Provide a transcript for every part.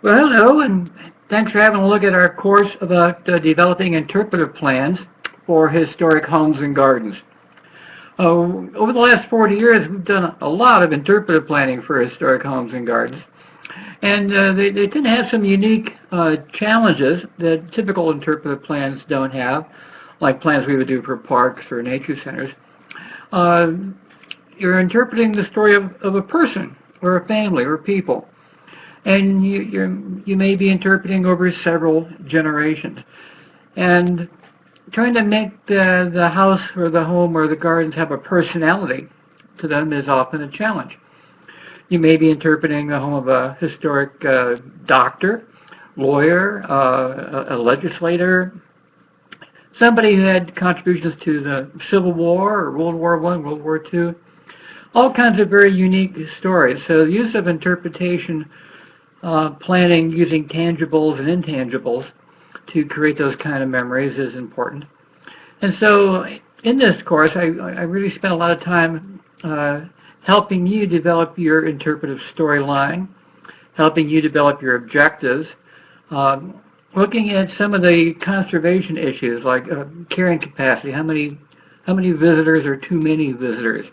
Well, hello, and thanks for having a look at our course about developing interpretive plans for historic homes and gardens. Over the last 40 years, we've done a lot of interpretive planning for historic homes and gardens, and they tend to have some unique challenges that typical interpretive plans don't have, like plans we would do for parks or nature centers. You're interpreting the story of a person or a family or people. And you may be interpreting over several generations. And trying to make the house or the home or the gardens have a personality to them is often a challenge. You may be interpreting the home of a historic doctor, lawyer, a legislator, somebody who had contributions to the Civil War or World War I, World War II, all kinds of very unique stories. So the use of interpretation planning using tangibles and intangibles to create those kind of memories is important. And so in this course, I really spent a lot of time helping you develop your interpretive storyline, helping you develop your objectives, looking at some of the conservation issues like carrying capacity, how many visitors are too many visitors,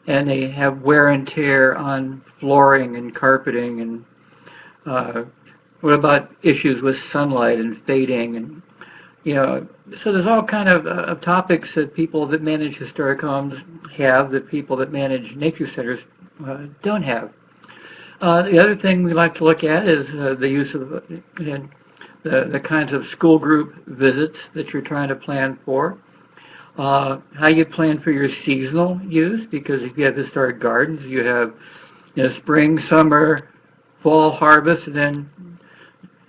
and they have wear and tear on flooring and carpeting, and what about issues with sunlight and fading, and so there's all kind of topics that people that manage historic homes have that people that manage nature centers don't have. The other thing we like to look at is the use of the kinds of school group visits that you're trying to plan for. How you plan for your seasonal use, because if you have historic gardens, you have spring, summer, fall harvest, and then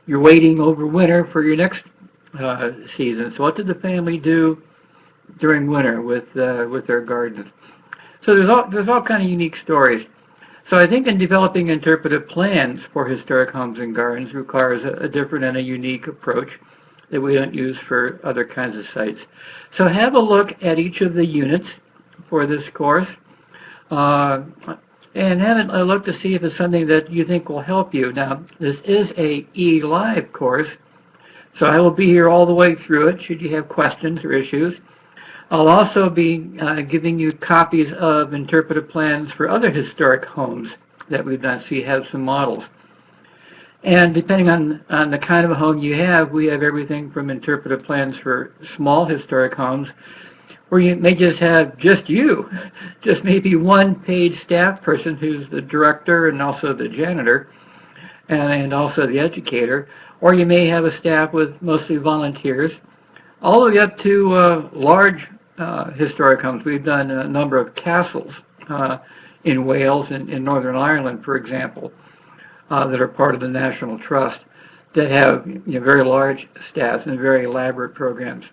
you're waiting over winter for your next season. So what did the family do during winter with their gardens? So there's all kind of unique stories. So I think in developing interpretive plans for historic homes and gardens requires a different and a unique approach that we don't use for other kinds of sites. So have a look at each of the units for this course. And have a look to see if it's something that you think will help you. Now, this is a e-live course, so I will be here all the way through it should you have questions or issues. I'll also be giving you copies of interpretive plans for other historic homes that we've done, so you have some models. And depending on the kind of a home you have, we have everything from interpretive plans for small historic homes, where you may just have just maybe one paid staff person who's the director and also the janitor and also the educator, or you may have a staff with mostly volunteers, all the way up to large historic homes. We've done a number of castles in Wales and in Northern Ireland, for example, that are part of the National Trust that have very large staffs and very elaborate programs.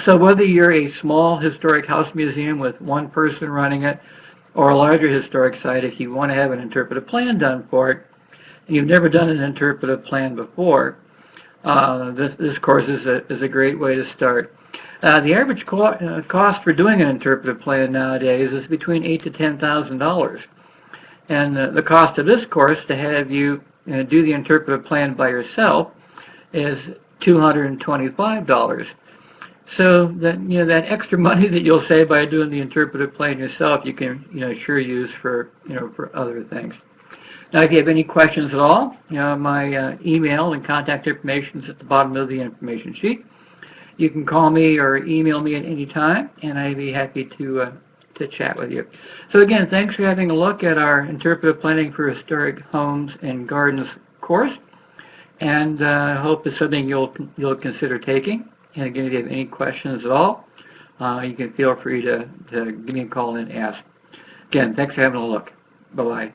So whether you're a small historic house museum with one person running it, or a larger historic site, if you want to have an interpretive plan done for it, and you've never done an interpretive plan before, this course is a great way to start. The average cost for doing an interpretive plan nowadays is between $8,000 to $10,000. And the cost of this course, to have you do the interpretive plan by yourself, is $225. So that extra money that you'll save by doing the interpretive plan yourself, you can sure use for other things. Now, if you have any questions at all, my email and contact information is at the bottom of the information sheet. You can call me or email me at any time, and I'd be happy to chat with you. So again, thanks for having a look at our Interpretive Planning for Historic Homes and Gardens course, and I hope it's something you'll consider taking. And again, if you have any questions at all, you can feel free to give me a call and ask. Again, thanks for having a look. Bye-bye.